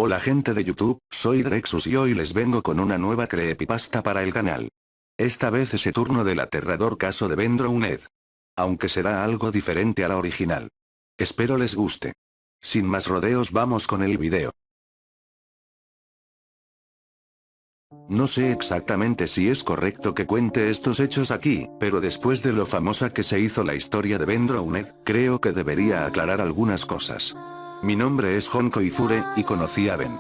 Hola gente de YouTube, soy Drexus y hoy les vengo con una nueva creepypasta para el canal. Esta vez es el turno del aterrador caso de Ben Drowned. Aunque será algo diferente a la original. Espero les guste. Sin más rodeos vamos con el video. No sé exactamente si es correcto que cuente estos hechos aquí, pero después de lo famosa que se hizo la historia de Ben Drowned, creo que debería aclarar algunas cosas. Mi nombre es Honko Ifure, y conocí a Ben.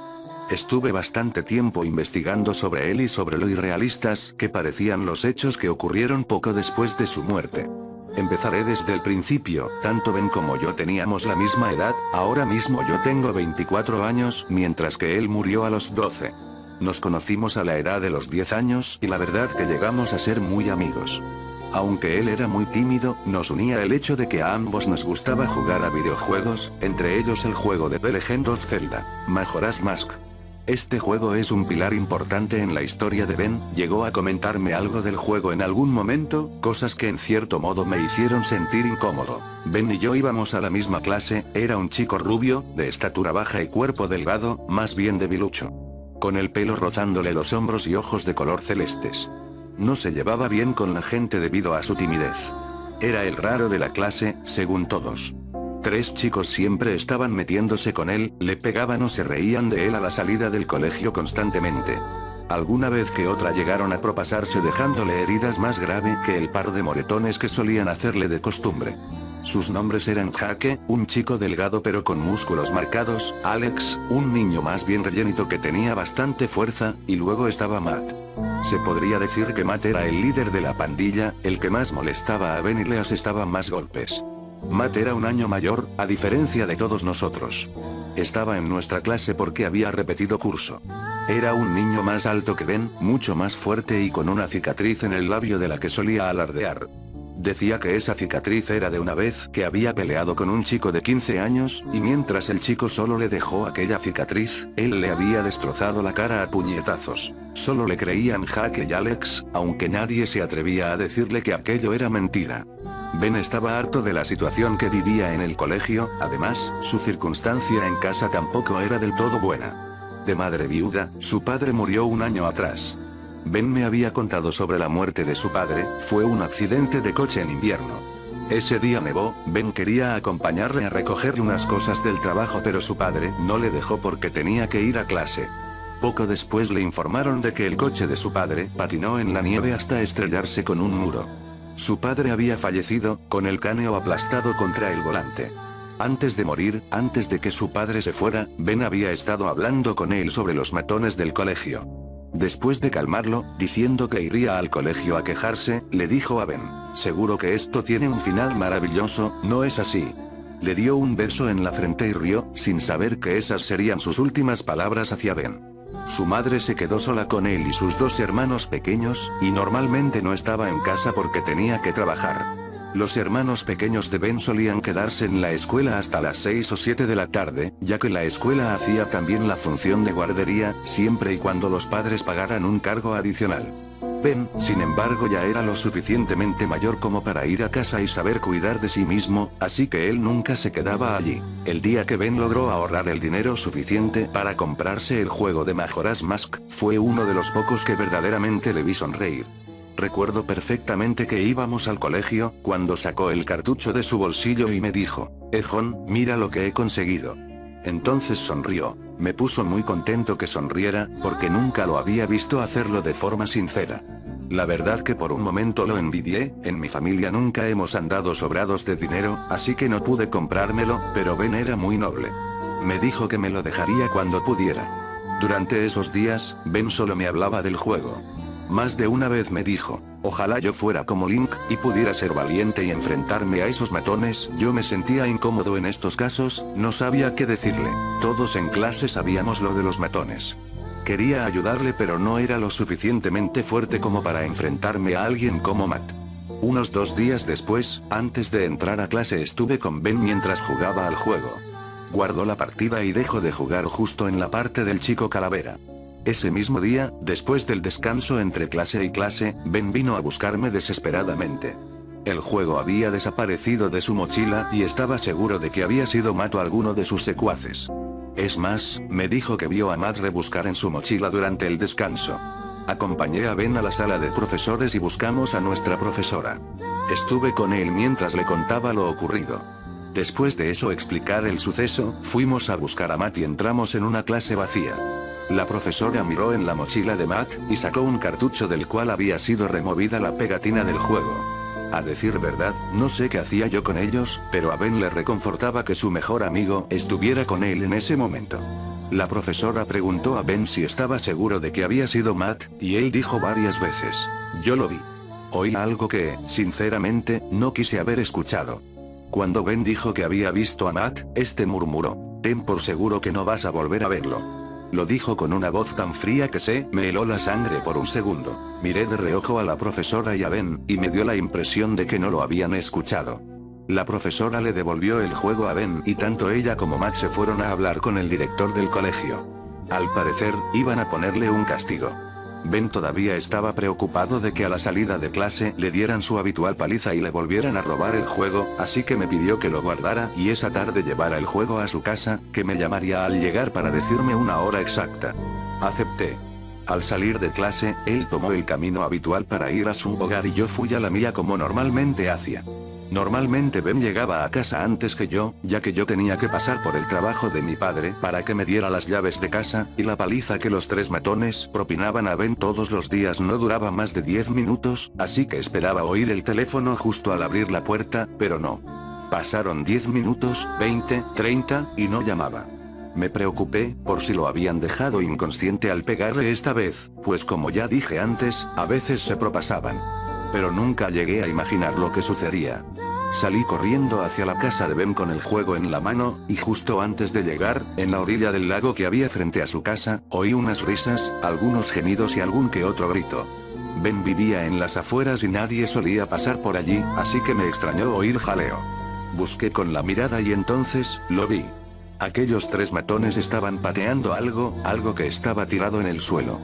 Estuve bastante tiempo investigando sobre él y sobre lo irrealistas que parecían los hechos que ocurrieron poco después de su muerte. Empezaré desde el principio, tanto Ben como yo teníamos la misma edad, ahora mismo yo tengo 24 años, mientras que él murió a los 12. Nos conocimos a la edad de los 10 años y la verdad que llegamos a ser muy amigos. Aunque él era muy tímido, nos unía el hecho de que a ambos nos gustaba jugar a videojuegos, entre ellos el juego de The Legend of Zelda, Majora's Mask. Este juego es un pilar importante en la historia de Ben, llegó a comentarme algo del juego en algún momento, cosas que en cierto modo me hicieron sentir incómodo. Ben y yo íbamos a la misma clase, era un chico rubio, de estatura baja y cuerpo delgado, más bien debilucho. Con el pelo rozándole los hombros y ojos de color celestes. No se llevaba bien con la gente debido a su timidez. Era el raro de la clase, según todos. 3 chicos siempre estaban metiéndose con él, le pegaban o se reían de él a la salida del colegio constantemente. Alguna vez que otra llegaron a propasarse dejándole heridas más graves que el par de moretones que solían hacerle de costumbre. Sus nombres eran Jake, un chico delgado pero con músculos marcados, Alex, un niño más bien rellenito que tenía bastante fuerza, y luego estaba Matt. Se podría decir que Matt era el líder de la pandilla, el que más molestaba a Ben y le asestaba más golpes. Matt era un año mayor, a diferencia de todos nosotros. Estaba en nuestra clase porque había repetido curso. Era un niño más alto que Ben, mucho más fuerte y con una cicatriz en el labio de la que solía alardear. Decía que esa cicatriz era de una vez que había peleado con un chico de 15 años, y mientras el chico solo le dejó aquella cicatriz, él le había destrozado la cara a puñetazos. Solo le creían Jake y Alex, aunque nadie se atrevía a decirle que aquello era mentira. Ben estaba harto de la situación que vivía en el colegio, además, su circunstancia en casa tampoco era del todo buena. De madre viuda, su padre murió un año atrás. Ben me había contado sobre la muerte de su padre, fue un accidente de coche en invierno. Ese día nevó, Ben quería acompañarle a recoger unas cosas del trabajo pero su padre no le dejó porque tenía que ir a clase. Poco después le informaron de que el coche de su padre patinó en la nieve hasta estrellarse con un muro. Su padre había fallecido, con el cráneo aplastado contra el volante. Antes de morir, antes de que su padre se fuera, Ben había estado hablando con él sobre los matones del colegio. Después de calmarlo, diciendo que iría al colegio a quejarse, le dijo a Ben, seguro que esto tiene un final maravilloso, ¿no es así? Le dio un beso en la frente y rió, sin saber que esas serían sus últimas palabras hacia Ben. Su madre se quedó sola con él y sus 2 hermanos pequeños, y normalmente no estaba en casa porque tenía que trabajar. Los hermanos pequeños de Ben solían quedarse en la escuela hasta las 6 o 7 de la tarde, ya que la escuela hacía también la función de guardería, siempre y cuando los padres pagaran un cargo adicional. Ben, sin embargo, ya era lo suficientemente mayor como para ir a casa y saber cuidar de sí mismo, así que él nunca se quedaba allí. El día que Ben logró ahorrar el dinero suficiente para comprarse el juego de Majora's Mask, fue uno de los pocos que verdaderamente le vi sonreír. Recuerdo perfectamente que íbamos al colegio, cuando sacó el cartucho de su bolsillo y me dijo, Jon, mira lo que he conseguido. Entonces sonrió. Me puso muy contento que sonriera, porque nunca lo había visto hacerlo de forma sincera. La verdad que por un momento lo envidié, en mi familia nunca hemos andado sobrados de dinero, así que no pude comprármelo, pero Ben era muy noble. Me dijo que me lo dejaría cuando pudiera. Durante esos días, Ben solo me hablaba del juego. Más de una vez me dijo, ojalá yo fuera como Link, y pudiera ser valiente y enfrentarme a esos matones. Yo me sentía incómodo en estos casos, no sabía qué decirle. Todos en clase sabíamos lo de los matones. Quería ayudarle pero no era lo suficientemente fuerte como para enfrentarme a alguien como Matt. Unos 2 días después, antes de entrar a clase estuve con Ben mientras jugaba al juego. Guardó la partida y dejó de jugar justo en la parte del chico calavera. Ese mismo día, después del descanso entre clase y clase, Ben vino a buscarme desesperadamente. El juego había desaparecido de su mochila y estaba seguro de que había sido Matt o alguno de sus secuaces. Es más, me dijo que vio a Matt rebuscar en su mochila durante el descanso. Acompañé a Ben a la sala de profesores y buscamos a nuestra profesora. Estuve con él mientras le contaba lo ocurrido. Después de eso explicar el suceso, fuimos a buscar a Matt y entramos en una clase vacía. La profesora miró en la mochila de Matt, y sacó un cartucho del cual había sido removida la pegatina del juego. A decir verdad, no sé qué hacía yo con ellos, pero a Ben le reconfortaba que su mejor amigo estuviera con él en ese momento. La profesora preguntó a Ben si estaba seguro de que había sido Matt, y él dijo varias veces: yo lo vi. Oí algo que, sinceramente, no quise haber escuchado. Cuando Ben dijo que había visto a Matt, este murmuró: ten por seguro que no vas a volver a verlo. Lo dijo con una voz tan fría que se me heló la sangre por un segundo. Miré de reojo a la profesora y a Ben, y me dio la impresión de que no lo habían escuchado. La profesora le devolvió el juego a Ben y tanto ella como Matt se fueron a hablar con el director del colegio. Al parecer, iban a ponerle un castigo. Ben todavía estaba preocupado de que a la salida de clase le dieran su habitual paliza y le volvieran a robar el juego, así que me pidió que lo guardara y esa tarde llevara el juego a su casa, que me llamaría al llegar para decirme una hora exacta. Acepté. Al salir de clase, él tomó el camino habitual para ir a su hogar y yo fui a la mía como normalmente hacía. Normalmente Ben llegaba a casa antes que yo, ya que yo tenía que pasar por el trabajo de mi padre para que me diera las llaves de casa, y la paliza que los tres matones propinaban a Ben todos los días no duraba más de 10 minutos, así que esperaba oír el teléfono justo al abrir la puerta, pero no. Pasaron 10 minutos, 20, 30, y no llamaba. Me preocupé, por si lo habían dejado inconsciente al pegarle esta vez, pues como ya dije antes, a veces se propasaban. Pero nunca llegué a imaginar lo que sucedía. Salí corriendo hacia la casa de Ben con el juego en la mano, y justo antes de llegar, en la orilla del lago que había frente a su casa, oí unas risas, algunos gemidos y algún que otro grito. Ben vivía en las afueras y nadie solía pasar por allí, así que me extrañó oír jaleo. Busqué con la mirada y entonces, lo vi. Aquellos tres matones estaban pateando algo que estaba tirado en el suelo.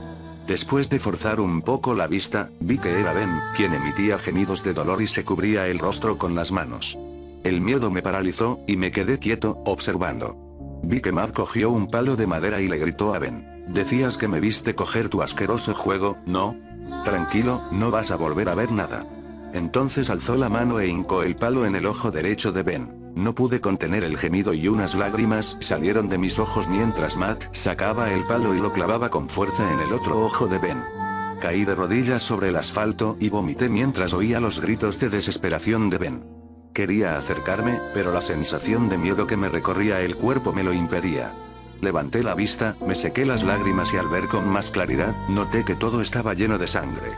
Después de forzar un poco la vista, vi que era Ben, quien emitía gemidos de dolor y se cubría el rostro con las manos. El miedo me paralizó, y me quedé quieto, observando. Vi que Matt cogió un palo de madera y le gritó a Ben: decías que me viste coger tu asqueroso juego, ¿no? Tranquilo, no vas a volver a ver nada. Entonces alzó la mano e hincó el palo en el ojo derecho de Ben. No pude contener el gemido y unas lágrimas salieron de mis ojos mientras Matt sacaba el palo y lo clavaba con fuerza en el otro ojo de Ben. Caí de rodillas sobre el asfalto y vomité mientras oía los gritos de desesperación de Ben. Quería acercarme, pero la sensación de miedo que me recorría el cuerpo me lo impedía. Levanté la vista, me sequé las lágrimas y al ver con más claridad, noté que todo estaba lleno de sangre.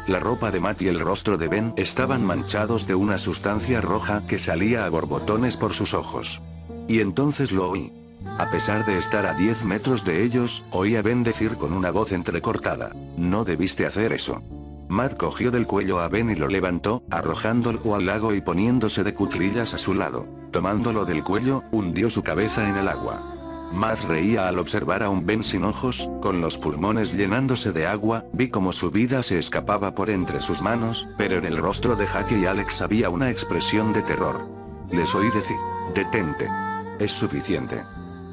La ropa de Matt y el rostro de Ben estaban manchados de una sustancia roja que salía a borbotones por sus ojos. Y entonces lo oí. A pesar de estar a 10 metros de ellos, oí a Ben decir con una voz entrecortada: no debiste hacer eso. Matt cogió del cuello a Ben y lo levantó, arrojándolo al lago y poniéndose de cuclillas a su lado. Tomándolo del cuello, hundió su cabeza en el agua. Matt reía al observar a un Ben sin ojos, con los pulmones llenándose de agua. Vi como su vida se escapaba por entre sus manos, pero en el rostro de Jackie y Alex había una expresión de terror. Les oí decir: detente. Es suficiente.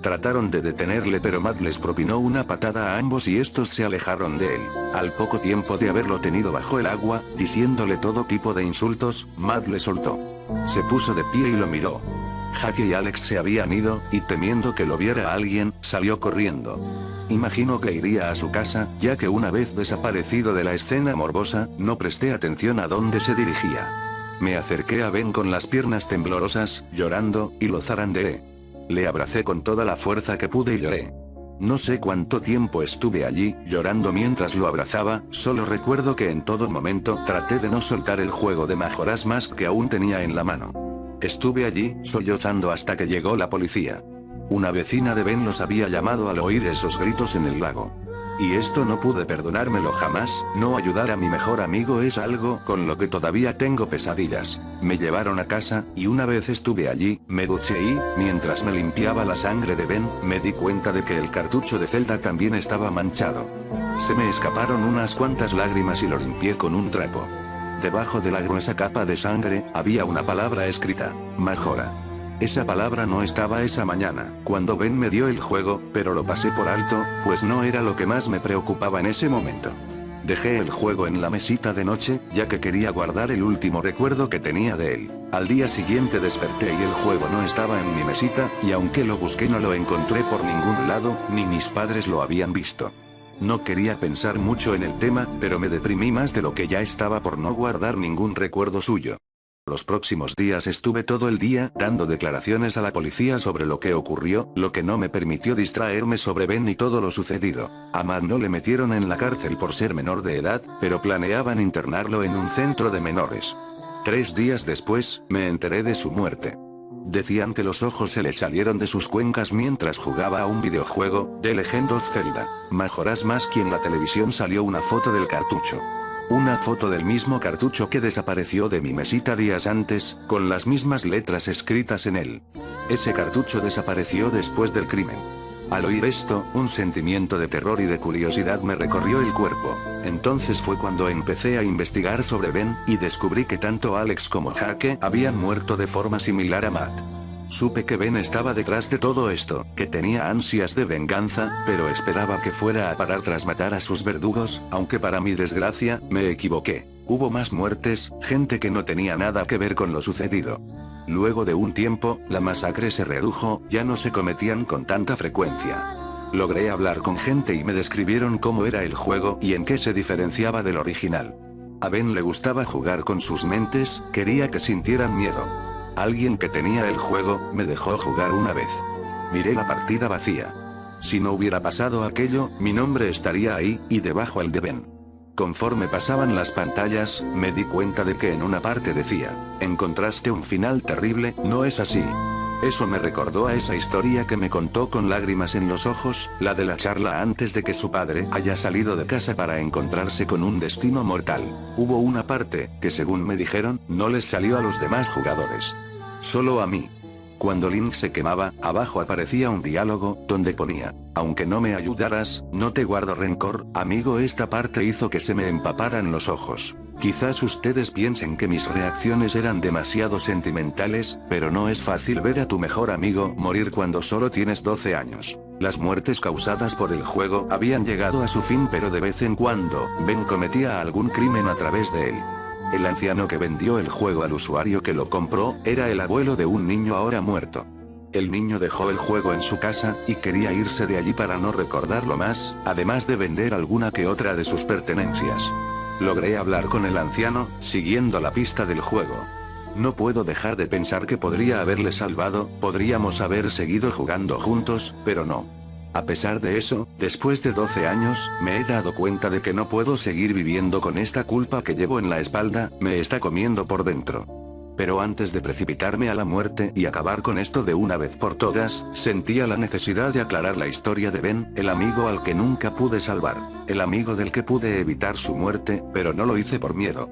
Trataron de detenerle pero Matt les propinó una patada a ambos y estos se alejaron de él. Al poco tiempo de haberlo tenido bajo el agua, diciéndole todo tipo de insultos, Matt le soltó. Se puso de pie y lo miró. Jackie y Alex se habían ido, y temiendo que lo viera alguien, salió corriendo. Imagino que iría a su casa, ya que una vez desaparecido de la escena morbosa, no presté atención a dónde se dirigía. Me acerqué a Ben con las piernas temblorosas, llorando, y lo zarandeé. Le abracé con toda la fuerza que pude y lloré. No sé cuánto tiempo estuve allí, llorando mientras lo abrazaba, solo recuerdo que en todo momento traté de no soltar el juego de Majora's Mask que aún tenía en la mano. Estuve allí, sollozando hasta que llegó la policía. Una vecina de Ben los había llamado al oír esos gritos en el lago. Y esto no pude perdonármelo jamás. No ayudar a mi mejor amigo es algo con lo que todavía tengo pesadillas. Me llevaron a casa, y una vez estuve allí, me duché y, mientras me limpiaba la sangre de Ben, me di cuenta de que el cartucho de Zelda también estaba manchado. Se me escaparon unas cuantas lágrimas y lo limpié con un trapo. Debajo de la gruesa capa de sangre, había una palabra escrita: Majora. Esa palabra no estaba esa mañana, cuando Ben me dio el juego, pero lo pasé por alto, pues no era lo que más me preocupaba en ese momento. Dejé el juego en la mesita de noche, ya que quería guardar el último recuerdo que tenía de él. Al día siguiente desperté y el juego no estaba en mi mesita, y aunque lo busqué no lo encontré por ningún lado, ni mis padres lo habían visto. No quería pensar mucho en el tema, pero me deprimí más de lo que ya estaba por no guardar ningún recuerdo suyo. Los próximos días estuve todo el día dando declaraciones a la policía sobre lo que ocurrió, lo que no me permitió distraerme sobre Ben y todo lo sucedido. A Matt no le metieron en la cárcel por ser menor de edad, pero planeaban internarlo en un centro de menores. 3 días después, me enteré de su muerte. Decían que los ojos se le salieron de sus cuencas mientras jugaba a un videojuego, The Legend of Zelda. Majora's Mask, y en la televisión salió una foto del cartucho. Una foto del mismo cartucho que desapareció de mi mesita días antes, con las mismas letras escritas en él. Ese cartucho desapareció después del crimen. Al oír esto, un sentimiento de terror y de curiosidad me recorrió el cuerpo. Entonces fue cuando empecé a investigar sobre Ben, y descubrí que tanto Alex como Jake habían muerto de forma similar a Matt. Supe que Ben estaba detrás de todo esto, que tenía ansias de venganza, pero esperaba que fuera a parar tras matar a sus verdugos, aunque para mi desgracia, me equivoqué. Hubo más muertes, gente que no tenía nada que ver con lo sucedido. Luego de un tiempo, la masacre se redujo, ya no se cometían con tanta frecuencia. Logré hablar con gente y me describieron cómo era el juego y en qué se diferenciaba del original. A Ben le gustaba jugar con sus mentes, quería que sintieran miedo. Alguien que tenía el juego, me dejó jugar una vez. Miré la partida vacía. Si no hubiera pasado aquello, mi nombre estaría ahí, y debajo el de Ben. Conforme pasaban las pantallas, me di cuenta de que en una parte decía, encontraste un final terrible, ¿no es así? Eso me recordó a esa historia que me contó con lágrimas en los ojos, la de la charla antes de que su padre haya salido de casa para encontrarse con un destino mortal. Hubo una parte, que según me dijeron, no les salió a los demás jugadores. Solo a mí. Cuando Link se quemaba, abajo aparecía un diálogo, donde ponía, aunque no me ayudaras, no te guardo rencor, amigo. Esta parte hizo que se me empaparan los ojos. Quizás ustedes piensen que mis reacciones eran demasiado sentimentales, pero no es fácil ver a tu mejor amigo morir cuando solo tienes 12 años. Las muertes causadas por el juego habían llegado a su fin, pero de vez en cuando, Ben cometía algún crimen a través de él. El anciano que vendió el juego al usuario que lo compró, era el abuelo de un niño ahora muerto. El niño dejó el juego en su casa, y quería irse de allí para no recordarlo más, además de vender alguna que otra de sus pertenencias. Logré hablar con el anciano, siguiendo la pista del juego. No puedo dejar de pensar que podría haberle salvado, podríamos haber seguido jugando juntos, pero no. A pesar de eso, después de 12 años, me he dado cuenta de que no puedo seguir viviendo con esta culpa que llevo en la espalda, me está comiendo por dentro. Pero antes de precipitarme a la muerte y acabar con esto de una vez por todas, sentía la necesidad de aclarar la historia de Ben, el amigo al que nunca pude salvar, el amigo del que pude evitar su muerte, pero no lo hice por miedo.